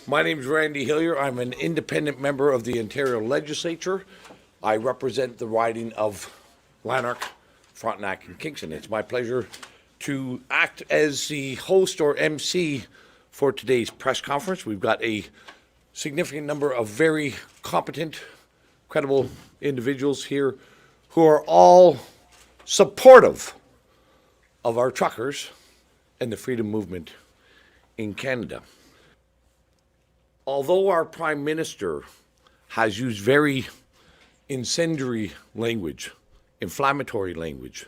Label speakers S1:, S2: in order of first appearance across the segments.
S1: My name is Randy Hillier. I'm an independent member of the Ontario Legislature. I represent the riding of Lanark, Frontenac, and Kingston. It's my pleasure to act as the host or MC for today's press conference. We've got a significant number of very competent, credible individuals here who are all supportive of our truckers and the freedom movement in Canada. Although our Prime Minister has used very incendiary language, inflammatory language,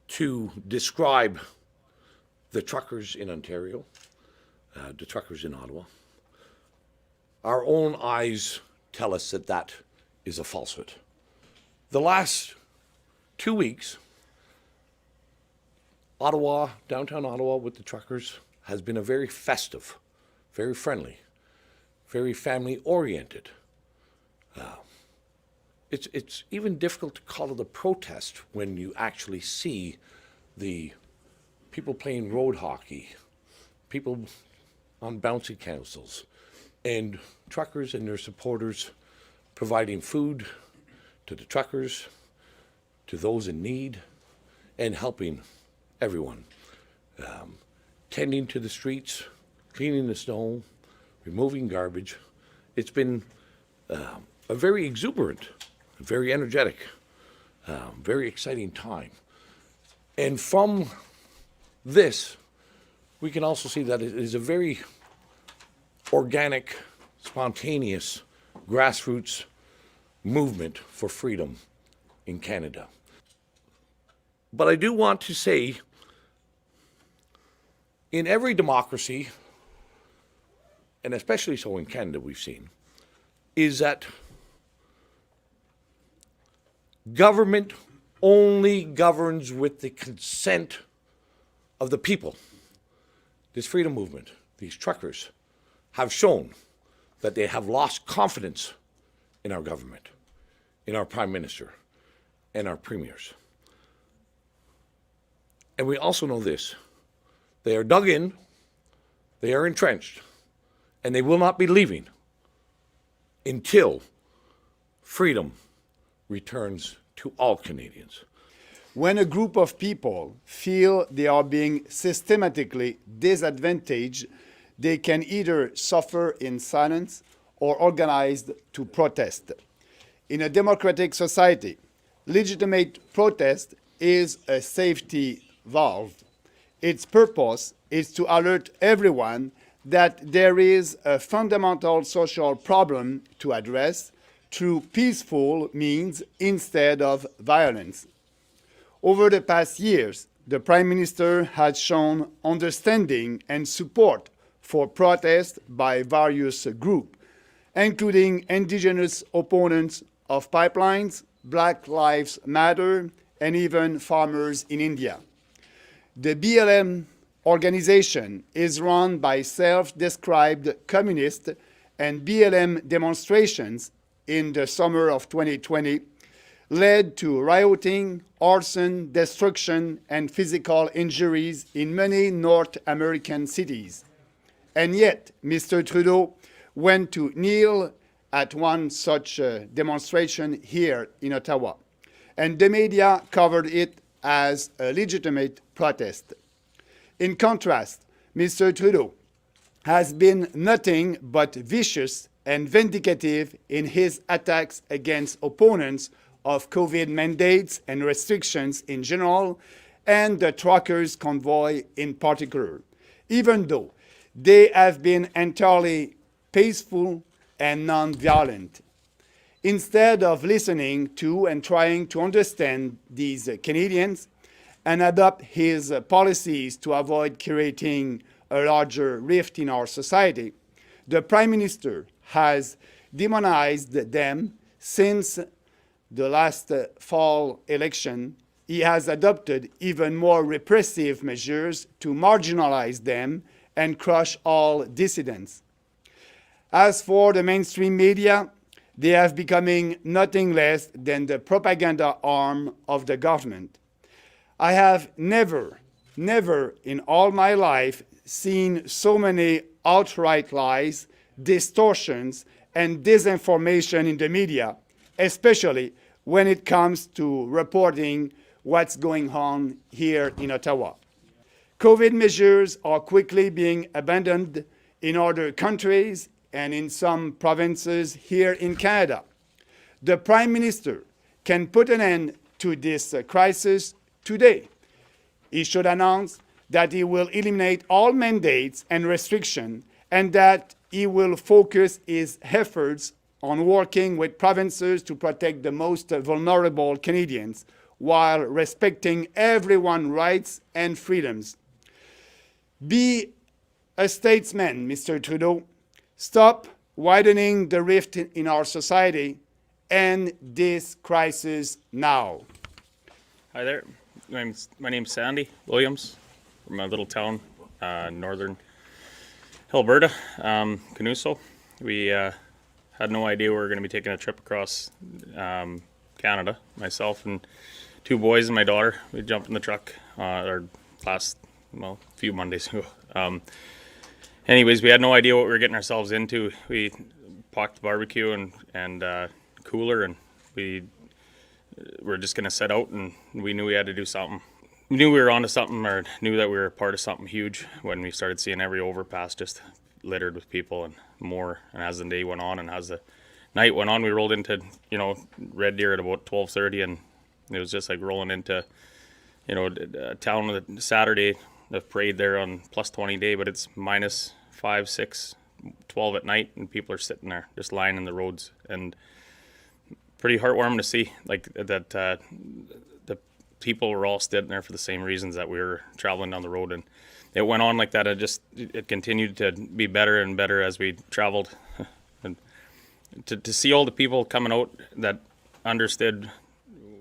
S1: to describe the truckers in Ontario, the truckers in Ottawa, our own eyes tell us that that is a falsehood. The last 2 weeks, Ottawa, downtown Ottawa with the truckers has been a very festive, very friendly, very family-oriented. It's even difficult to call it a protest when you actually see the people playing road hockey, people on bouncy councils, and truckers and their supporters providing food to the truckers, to those in need, and helping everyone. Tending to the streets, cleaning the snow, removing garbage. It's been a very exuberant, very energetic, very exciting time. And from this, we can also see that it is a very organic, spontaneous, grassroots movement for freedom in Canada. But I do want to say, in every democracy, and especially so in Canada we've seen, is that government only governs with the consent of the people. This freedom movement, these truckers, have shown that they have lost confidence in our government, in our Prime Minister, and our premiers. And we also know this: they are dug in, they are entrenched, and they will not be leaving until freedom returns to all Canadians.
S2: When a group of people feel they are being systematically disadvantaged, they can either suffer in silence or organize to protest. In a democratic society, legitimate protest is a safety valve. Its purpose is to alert everyone that there is a fundamental social problem to address through peaceful means instead of violence. Over the past years, the Prime Minister has shown understanding and support for protest by various groups, including Indigenous opponents of pipelines, Black Lives Matter, and even farmers in India. The BLM organization is run by self-described communists, and BLM demonstrations in the summer of 2020 led to rioting, arson, destruction, and physical injuries in many North American cities. And yet, Mr. Trudeau went to kneel at one such demonstration here in Ottawa, and the media covered it as a legitimate protest. In contrast, Mr. Trudeau has been nothing but vicious and vindicative in his attacks against opponents of COVID mandates and restrictions in general, and the truckers' convoy in particular, even though they have been entirely peaceful and non-violent. Instead of listening to and trying to understand these Canadians and adopt his policies to avoid creating a larger rift in our society, the Prime Minister has demonized them. Since the last fall election, he has adopted even more repressive measures to marginalize them and crush all dissidents. As for the mainstream media, they have becoming nothing less than the propaganda arm of the government. I have never in all my life seen so many outright lies, distortions, and disinformation in the media, especially when it comes to reporting what's going on here in Ottawa. COVID measures are quickly being abandoned in other countries and in some provinces here in Canada. The Prime Minister can put an end to this crisis today. He should announce that he will eliminate all mandates and restrictions and that he will focus his efforts on working with provinces to protect the most vulnerable Canadians while respecting everyone's rights and freedoms. Be a statesman, Mr. Trudeau. Stop widening the rift in our society. End this crisis now.
S3: Hi there. My name's Sandy Williams from a little town, northern Alberta, Canuso. We had no idea we were going to be taking a trip across Canada. Myself and two boys and my daughter. We jumped in the truck our last, few Mondays ago. Anyways, we had no idea what we were getting ourselves into. We parked the barbecue and cooler, and we were just going to set out, and we knew we had to do something. We knew we were onto something, or knew that we were part of something huge when we started seeing every overpass just littered with people and more. And as the day went on and as the night went on, we rolled into, Red Deer at about 12:30, and it was just like rolling into, a town with a Saturday, the parade there on plus 20 day, but it's minus 5, 6, 12 at night, and people are sitting there just lying in the roads. And pretty heartwarming to see, like, that the people were all sitting there for the same reasons that we were traveling down the road. And it went on like that. It continued to be better and better as we traveled. And to see all the people coming out that understood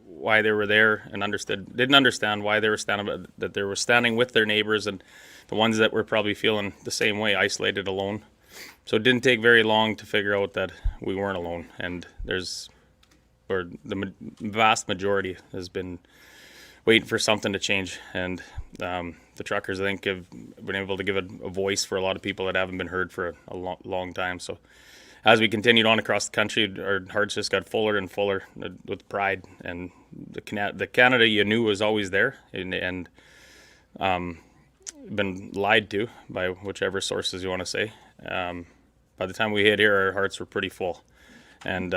S3: why they were there and didn't understand why they were standing, that they were standing with their neighbors, and the ones that were probably feeling the same way, isolated, alone. So it didn't take very long to figure out that we weren't alone. And the vast majority has been waiting for something to change. And the truckers, I think, have been able to give a voice for a lot of people that haven't been heard for a long time. So as we continued on across the country, our hearts just got fuller and fuller with pride. And the Canada you knew was always there, and been lied to by whichever sources you want to say. By the time we hit here, our hearts were pretty full. And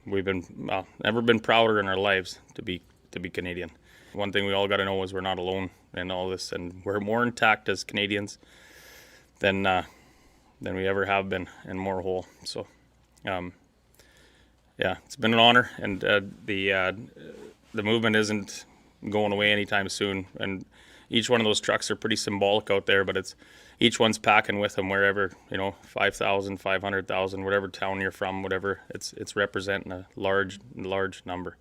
S3: we've never been prouder in our lives to be Canadian. One thing we all got to know is we're not alone in all this, and we're more intact as Canadians than we ever have been, and more whole. So, it's been an honor, and the movement isn't going away anytime soon. And each one of those trucks are pretty symbolic out there, but each one's packing with them wherever, 5,000, 500,000, whatever town you're from, whatever, it's representing a large number.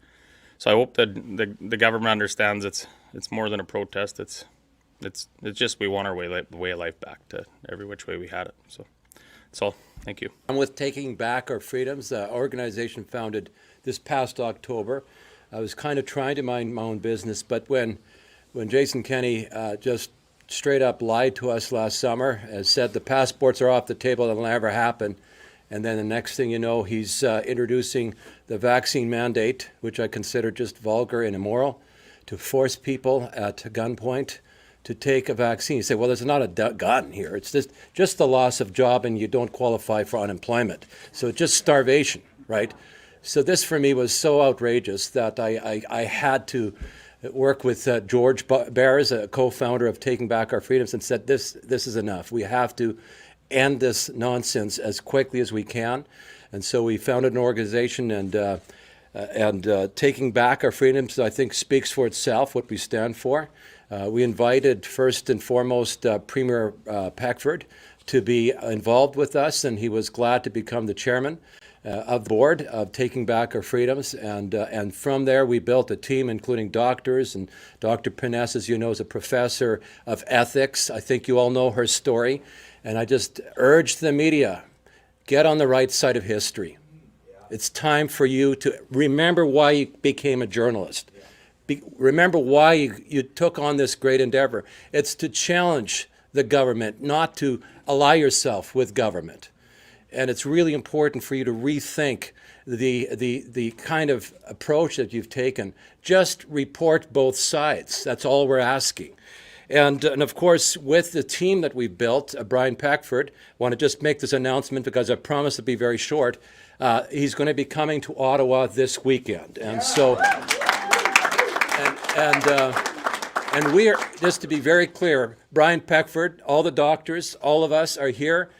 S3: So I hope that the government understands it's more than a protest. It's just we want our way of life back to every which way we had it. So that's all. Thank you.
S4: I'm with Taking Back Our Freedoms, the organization founded this past October. I was kind of trying to mind my own business, but when Jason Kenney just straight up lied to us last summer and said the passports are off the table, that'll never happen. And then the next thing you know, he's introducing the vaccine mandate, which I consider just vulgar and immoral, to force people at gunpoint to take a vaccine. You say, well, there's not a gun here. It's just the loss of job, and you don't qualify for unemployment. So it's just starvation, right? So this for me was so outrageous that I had to work with George Byers, a co-founder of Taking Back Our Freedoms, and said this is enough. We have to end this nonsense as quickly as we can. And so we founded an organization, and Taking Back Our Freedoms, I think, speaks for itself, what we stand for. We invited, first and foremost, Premier Peckford to be involved with us, and he was glad to become the chairman of the board of Taking Back Our Freedoms. And from there, we built a team, including doctors, and Dr. Piness, as you know, is a professor of ethics. I think you all know her story. And I just urge the media, get on the right side of history. It's time for you to remember why you became a journalist. Remember why you took on this great endeavor. It's to challenge the government, not to ally yourself with government. And it's really important for you to rethink the kind of approach that you've taken. Just report both sides. That's all we're asking. And of course, with the team that we've built, Brian Peckford, want to just make this announcement because I promised to be very short. He's going to be coming to Ottawa this weekend. And so, and we are, just to be very clear, Brian Peckford, all the doctors, all of us are here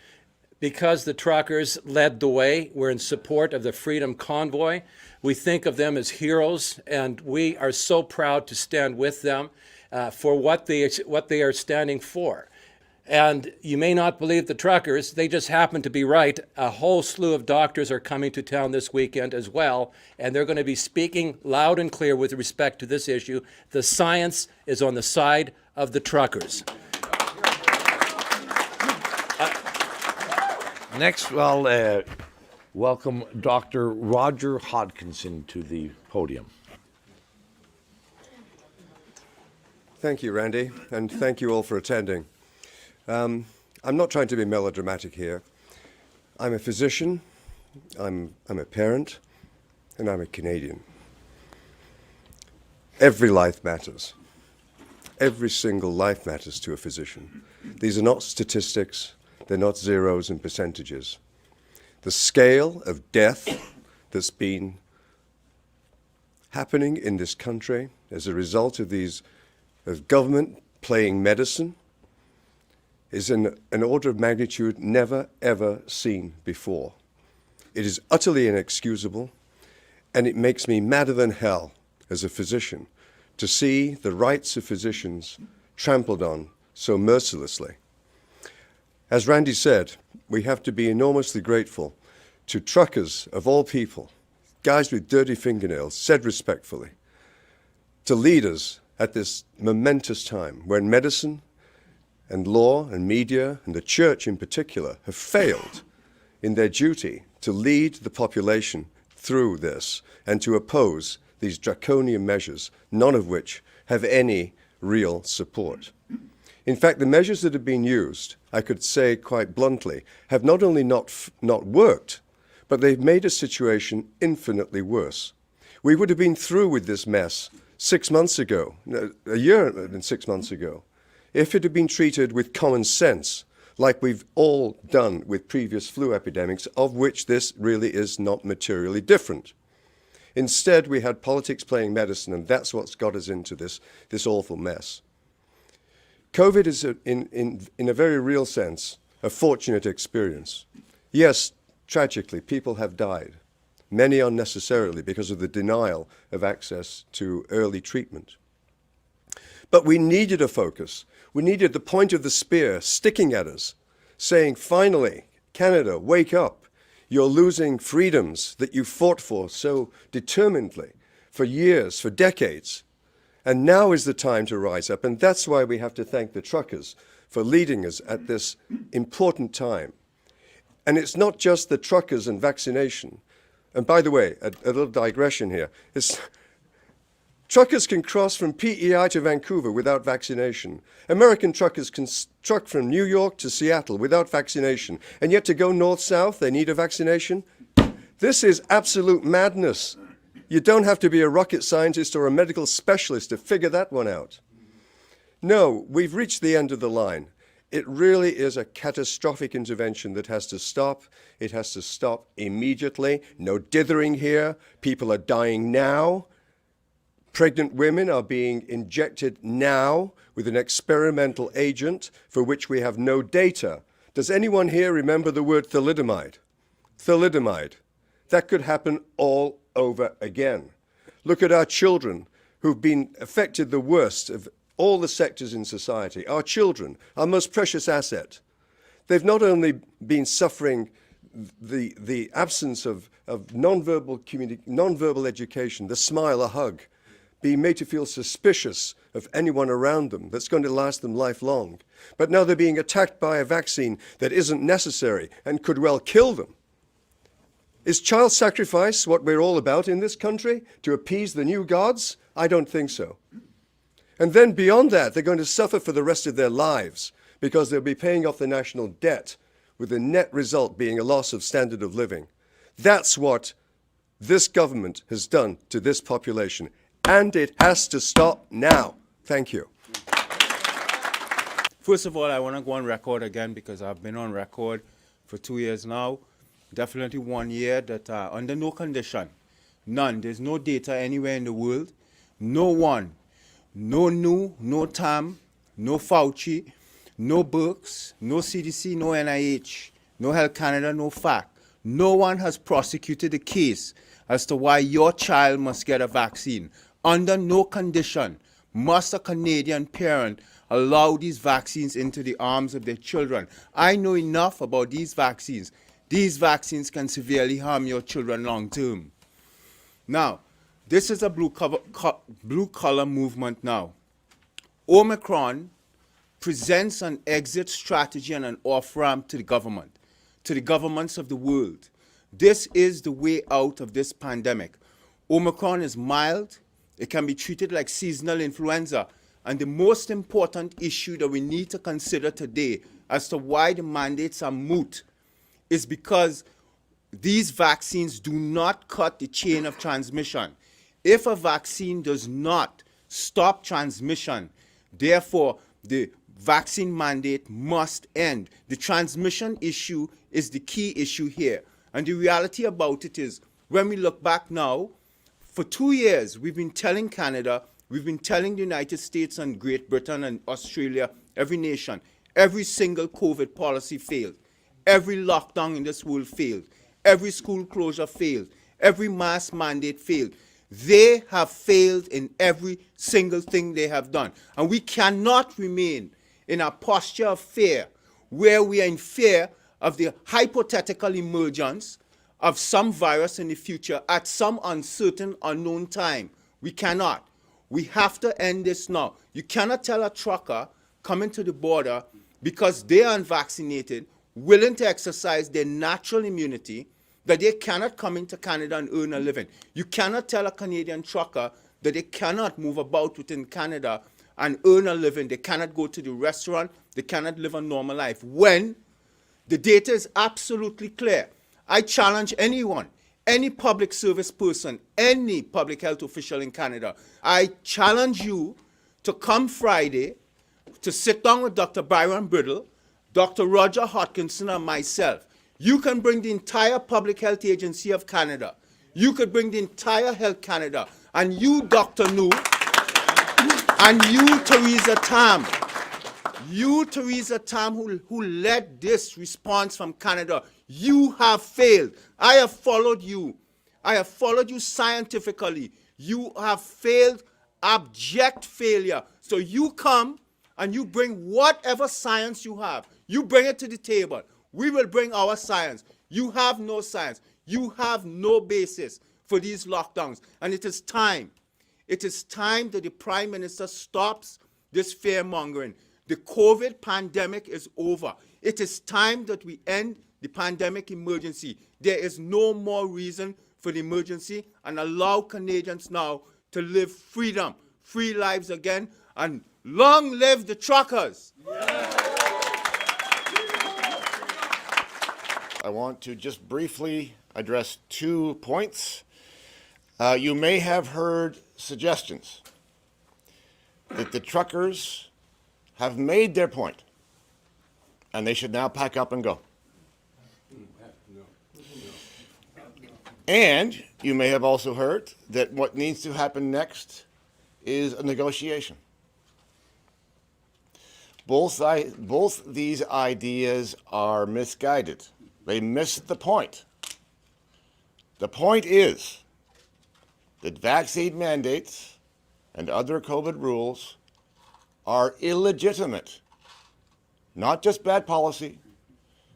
S4: because the truckers led the way. We're in support of the Freedom Convoy. We think of them as heroes, and we are so proud to stand with them for what they are standing for. And you may not believe the truckers, they just happen to be right. A whole slew of doctors are coming to town this weekend as well, and they're going to be speaking loud and clear with respect to this issue. The science is on the side of the truckers.
S1: Next, well, welcome Dr. Roger Hodkinson to the podium.
S5: Thank you, Randy, and thank you all for attending. I'm not trying to be melodramatic here. I'm a physician, I'm a parent, and I'm a Canadian. Every life matters. Every single life matters to a physician. These are not statistics, they're not zeros and percentages. The scale of death that's been happening in this country as a result of government playing medicine is in an order of magnitude never, ever seen before. It is utterly inexcusable, and it makes me madder than hell as a physician to see the rights of physicians trampled on so mercilessly. As Randy said, we have to be enormously grateful to truckers of all people, guys with dirty fingernails, said respectfully, to leaders at this momentous time when medicine and law and media and the church in particular have failed in their duty to lead the population through this and to oppose these draconian measures, none of which have any real support. In fact, the measures that have been used, I could say quite bluntly, have not only not worked, but they've made a situation infinitely worse. We would have been through with this mess 6 months ago, a year and 6 months ago, if it had been treated with common sense, like we've all done with previous flu epidemics, of which this really is not materially different. Instead, we had politics playing medicine, and that's what's got us into this awful mess. COVID is, in a very real sense, a fortunate experience. Yes, tragically, people have died, many unnecessarily because of the denial of access to early treatment. But we needed a focus. We needed the point of the spear sticking at us, saying, finally, Canada, wake up. You're losing freedoms that you fought for so determinedly for years, for decades. And now is the time to rise up. And that's why we have to thank the truckers for leading us at this important time. And it's not just the truckers and vaccination. And by the way, a little digression here. Truckers can cross from PEI to Vancouver without vaccination. American truckers can truck from New York to Seattle without vaccination. And yet to go north-south, they need a vaccination? This is absolute madness. You don't have to be a rocket scientist or a medical specialist to figure that one out. No, we've reached the end of the line. It really is a catastrophic intervention that has to stop. It has to stop immediately. No dithering here. People are dying now. Pregnant women are being injected now with an experimental agent for which we have no data. Does anyone here remember the word thalidomide? Thalidomide. That could happen all over again. Look at our children who've been affected the worst of all the sectors in society. Our children, our most precious asset. They've not only been suffering the absence of nonverbal education, the smile, a hug, being made to feel suspicious of anyone around them that's going to last them lifelong. But now they're being attacked by a vaccine that isn't necessary and could well kill them. Is child sacrifice what we're all about in this country, to appease the new gods? I don't think so. And then beyond that, they're going to suffer for the rest of their lives because they'll be paying off the national debt, with the net result being a loss of standard of living. That's what this government has done to this population, and it has to stop now. Thank you.
S6: First of all, I want to go on record again because I've been on record for 2 years now. Definitely 1 year that under no condition, none, there's no data anywhere in the world, no one, no NU, no TAM, no Fauci, no Birx, no CDC, no NIH, no Health Canada, no FAC. No one has prosecuted a case as to why your child must get a vaccine. Under no condition must a Canadian parent allow these vaccines into the arms of their children. I know enough about these vaccines. These vaccines can severely harm your children long term. Now, this is a blue collar movement now. Omicron presents an exit strategy and an off-ramp to the government, to the governments of the world. This is the way out of this pandemic. Omicron is mild. It can be treated like seasonal influenza. And the most important issue that we need to consider today as to why the mandates are moot is because these vaccines do not cut the chain of transmission. If a vaccine does not stop transmission, therefore the vaccine mandate must end. The transmission issue is the key issue here. And the reality about it is, when we look back now, for 2 years, we've been telling Canada, we've been telling the United States and Great Britain and Australia, every nation, every single COVID policy failed. Every lockdown in this world failed. Every school closure failed. Every mask mandate failed. They have failed in every single thing they have done. And we cannot remain in a posture of fear, where we are in fear of the hypothetical emergence of some virus in the future at some uncertain, unknown time. We cannot. We have to end this now. You cannot tell a trucker coming to the border because they are unvaccinated, willing to exercise their natural immunity, that they cannot come into Canada and earn a living. You cannot tell a Canadian trucker that they cannot move about within Canada and earn a living. They cannot go to the restaurant. They cannot live a normal life. When the data is absolutely clear. I challenge anyone, any public service person, any public health official in Canada. I challenge you to come Friday to sit down with Dr. Byron Brittle, Dr. Roger Hodkinson, and myself. You can bring the entire Public Health Agency of Canada. You could bring the entire Health Canada. And you, Dr. Nu, and you, Theresa Tam. You, Theresa Tam, who led this response from Canada, you have failed. I have followed you. I have followed you scientifically. You have failed, abject failure. So you come and you bring whatever science you have. You bring it to the table. We will bring our science. You have no science. You have no basis for these lockdowns. And it is time. It is time that the Prime Minister stops this fear-mongering. The COVID pandemic is over. It is time that we end the pandemic emergency. There is no more reason for the emergency, and allow Canadians now to live freedom, free lives again, and long live the truckers.
S7: I want to just briefly address 2 points. You may have heard suggestions that the truckers have made their point, and they should now pack up and go. And you may have also heard that what needs to happen next is a negotiation. Both these ideas are misguided. They missed the point. The point is that vaccine mandates and other COVID rules are illegitimate. Not just bad policy,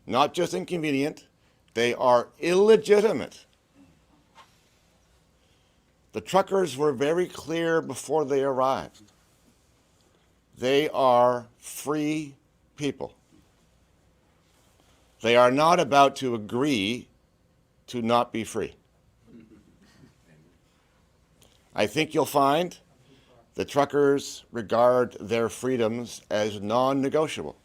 S7: not just inconvenient, they are illegitimate. The truckers were very clear before they arrived. They are free people. They are not about to agree to not be free. I think you'll find the truckers regard their freedoms as non-negotiable.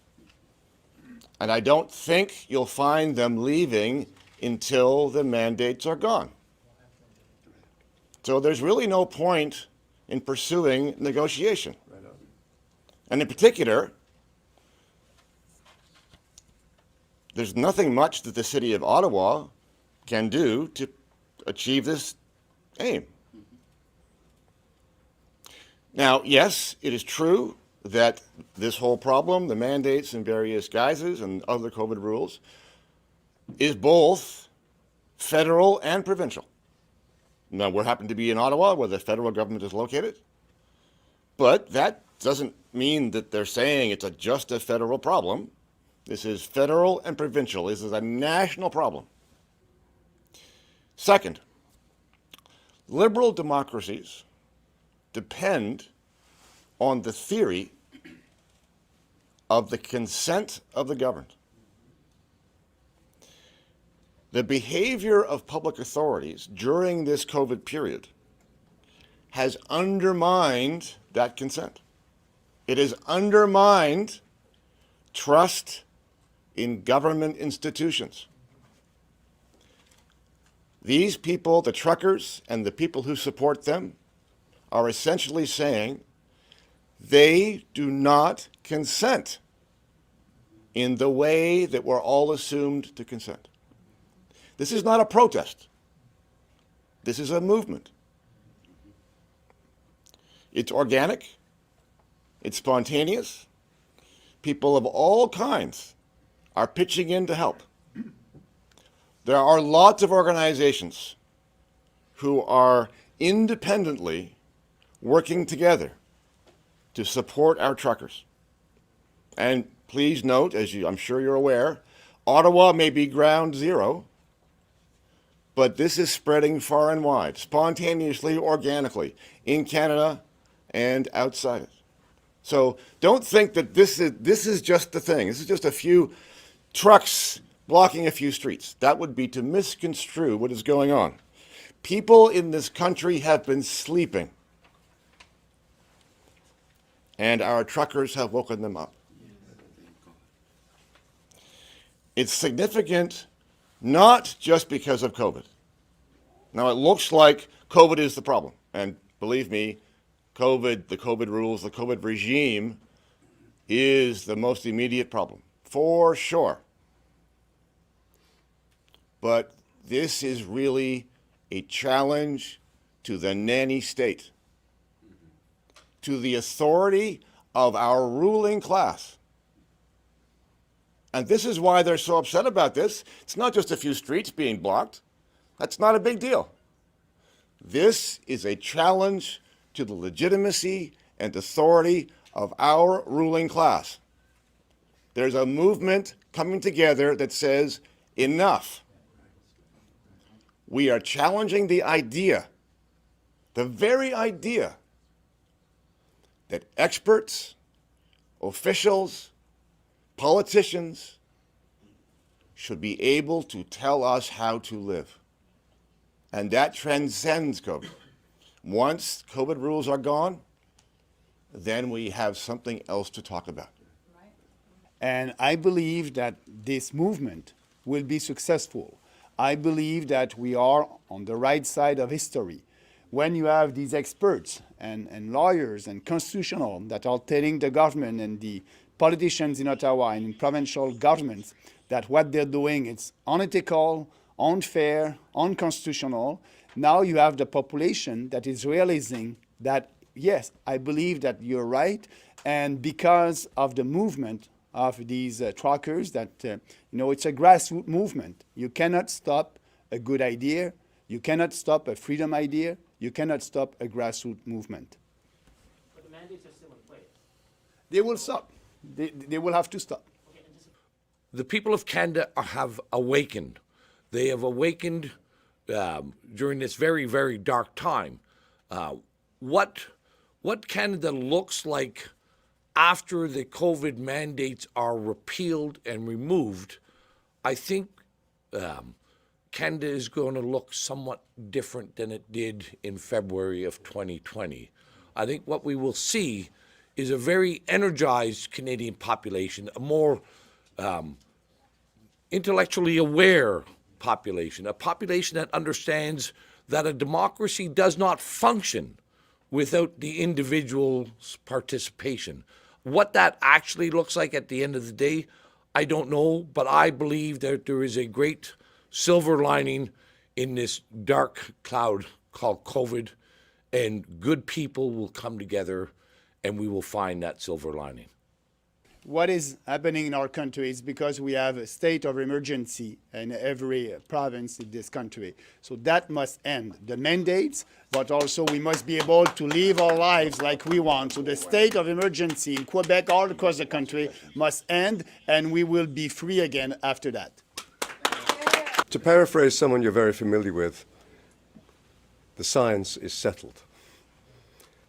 S7: And I don't think you'll find them leaving until the mandates are gone. So there's really no point in pursuing negotiation. And in particular, there's nothing much that the city of Ottawa can do to achieve this aim. Now, yes, it is true that this whole problem, the mandates in various guises and other COVID rules, is both federal and provincial. Now, we happen to be in Ottawa, where the federal government is located, but that doesn't mean that they're saying it's just a federal problem. This is federal and provincial. This is a national problem. Second, liberal democracies depend on the theory of the consent of the governed. The behavior of public authorities during this COVID period has undermined that consent. It has undermined trust in government institutions. These people, the truckers and the people who support them, are essentially saying they do not consent in the way that we're all assumed to consent. This is not a protest. This is a movement. It's organic. It's spontaneous. People of all kinds are pitching in to help. There are lots of organizations who are independently working together to support our truckers. And please note, as I'm sure you're aware, Ottawa may be ground zero, but this is spreading far and wide, spontaneously, organically, in Canada and outside it. So don't think that this is just the thing. This is just a few trucks blocking a few streets. That would be to misconstrue what is going on. People in this country have been sleeping, and our truckers have woken them up. It's significant not just because of COVID. Now, it looks like COVID is the problem. And believe me, COVID, the COVID rules, the COVID regime is the most immediate problem, for sure. But this is really a challenge to the nanny state, to the authority of our ruling class. And this is why they're so upset about this. It's not just a few streets being blocked. That's not a big deal. This is a challenge to the legitimacy and authority of our ruling class. There's a movement coming together that says, enough. We are challenging the idea, the very idea, that experts, officials, politicians should be able to tell us how to live. And that transcends COVID. Once COVID rules are gone, then we have something else to talk about.
S2: And I believe that this movement will be successful. I believe that we are on the right side of history. When you have these experts and lawyers and constitutional that are telling the government and the politicians in Ottawa and in provincial governments that what they're doing is unethical, unfair, unconstitutional, now you have the population that is realizing that, yes, I believe that you're right, and because of the movement of these truckers, that it's a grassroots movement. You cannot stop a good idea. You cannot stop a freedom idea. You cannot stop a grassroots movement.
S8: But the mandates are still in place.
S2: They will stop. They will have to stop.
S1: The people of Canada have awakened. They have awakened during this very, very dark time. What Canada looks like after the COVID mandates are repealed and removed, I think Canada is going to look somewhat different than it did in February of 2020. I think what we will see is a very energized Canadian population, a more intellectually aware population, a population that understands that a democracy does not function without the individual's participation. What that actually looks like at the end of the day, I don't know, but I believe that there is a great silver lining in this dark cloud called COVID, and good people will come together and we will find that silver lining.
S2: What is happening in our country is because we have a state of emergency in every province in this country. So that must end. The mandates, but also we must be able to live our lives like we want. So the state of emergency in Quebec, all across the country, must end, and we will be free again after that.
S5: To paraphrase someone you're very familiar with, the science is settled.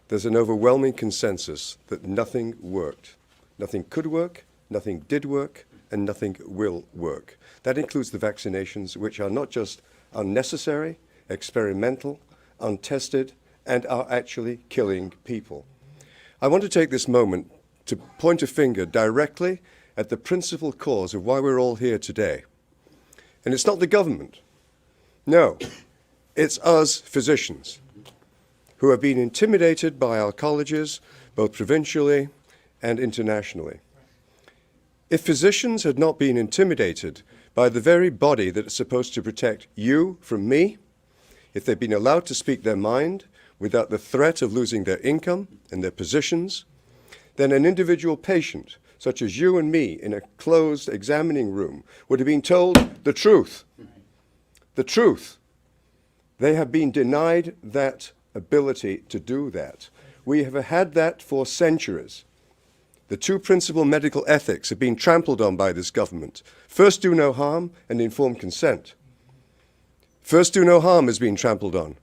S5: There's an overwhelming consensus that nothing worked. Nothing could work, nothing did work, and nothing will work. That includes the vaccinations, which are not just unnecessary, experimental, untested, and are actually killing people. I want to take this moment to point a finger directly at the principal cause of why we're all here today. And it's not the government. No, it's us physicians who have been intimidated by our colleges, both provincially and internationally. If physicians had not been intimidated by the very body that is supposed to protect you from me, if they'd been allowed to speak their mind without the threat of losing their income and their positions, then an individual patient, such as you and me in a closed examining room, would have been told the truth. The truth. They have been denied that ability to do that. We have had that for centuries. The two principal medical ethics have been trampled on by this government. First, do no harm, and informed consent. First, do no harm has been trampled on.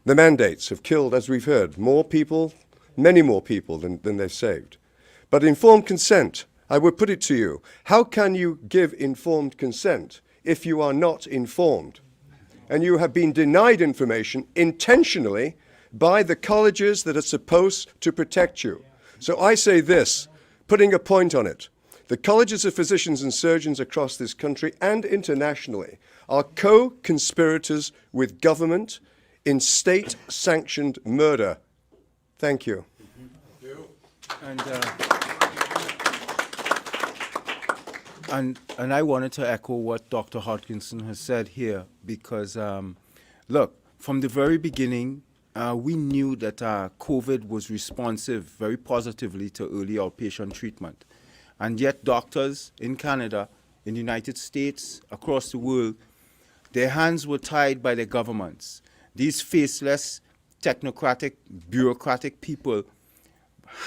S5: The mandates have killed, as we've heard, more people, many more people than they've saved. But informed consent, I would put it to you, how can you give informed consent if you are not informed? And you have been denied information intentionally by the colleges that are supposed to protect you. So I say this, putting a point on it. The colleges of physicians and surgeons across this country and internationally are co-conspirators with government in state-sanctioned murder. Thank you.
S6: And I wanted to echo what Dr. Hodkinson has said here because, look, from the very beginning, we knew that COVID was responsive very positively to early outpatient treatment. And yet doctors in Canada, in the United States, across the world, their hands were tied by their governments. These faceless, technocratic, bureaucratic people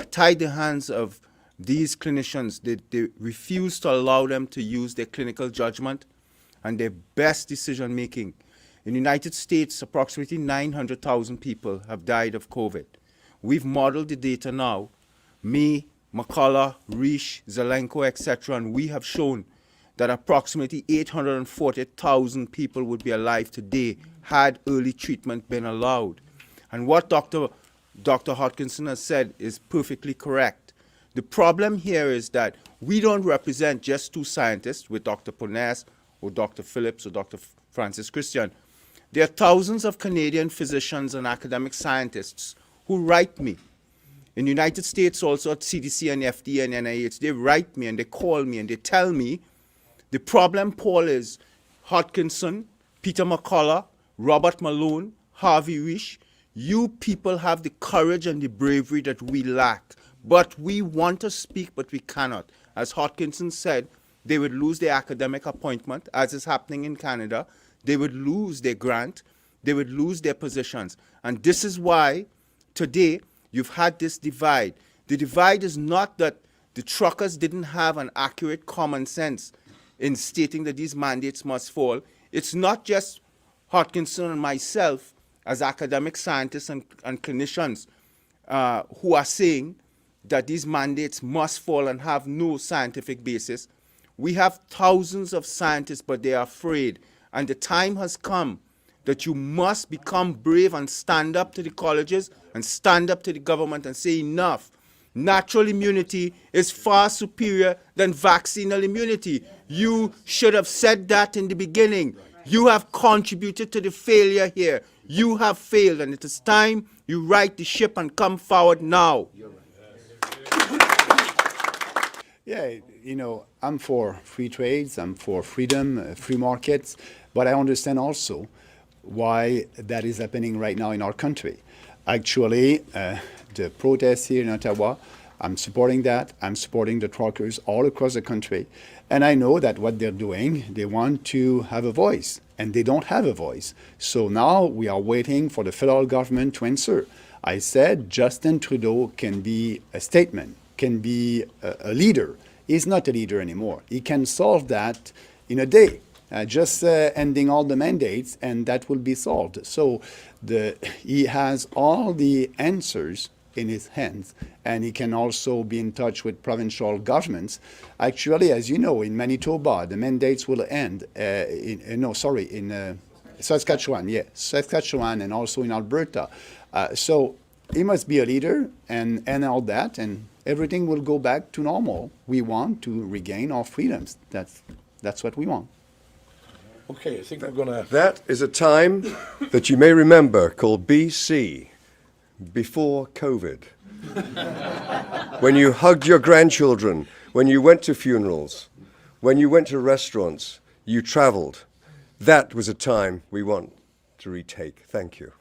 S6: tied the hands of these clinicians. They refused to allow them to use their clinical judgment and their best decision making. In the United States, approximately 900,000 people have died of COVID. We've modeled the data now, me, McCullough, Risch, Zelenko, etc., and we have shown that approximately 840,000 people would be alive today had early treatment been allowed. And what Dr. Hodkinson has said is perfectly correct. The problem here is that we don't represent just two scientists with Dr. Ponez or Dr. Phillips or Dr. Francis Christian. There are thousands of Canadian physicians and academic scientists who write me. In the United States also at CDC and FDA and NIH, they write me and they call me and they tell me the problem, Paul, is Hodkinson, Peter McCullough, Robert Malone, Harvey Risch, you people have the courage and the bravery that we lack. But we want to speak, but we cannot. As Hodkinson said, they would lose their academic appointment, as is happening in Canada. They would lose their grant. They would lose their positions. And this is why today you've had this divide. The divide is not that the truckers didn't have an accurate common sense in stating that these mandates must fall. It's not just Hodkinson and myself as academic scientists and clinicians who are saying that these mandates must fall and have no scientific basis. We have thousands of scientists, but they are afraid. And the time has come that you must become brave and stand up to the colleges and stand up to the government and say enough. natural immunity is far superior than vaccinal immunity. You should have said that in the beginning. You have contributed to the failure here. You have failed, and it is time you right the ship and come forward now.
S2: Yeah, you know, I'm for free trades, I'm for freedom, free markets, but I understand also why that is happening right now in our country. Actually, the protests here in Ottawa, I'm supporting that. I'm supporting the truckers all across the country. And I know that what they're doing, they want to have a voice, and they don't have a voice. So now we are waiting for the federal government to answer. I said Justin Trudeau can be a statement, can be a leader. He's not a leader anymore. He can solve that in a day, just ending all the mandates, and that will be solved. So he has all the answers in his hands, and he can also be in touch with provincial governments. Actually, as you know, in Manitoba, the mandates will end. In Saskatchewan, Saskatchewan, and also in Alberta. So he must be a leader and all that, and everything will go back to normal. We want to regain our freedoms. That's what we want.
S1: Okay, I think we're gonna.
S5: That is a time that you may remember called BC, before COVID. When you hugged your grandchildren, when you went to funerals, when you went to restaurants, you traveled. That was a time we want to retake. Thank you.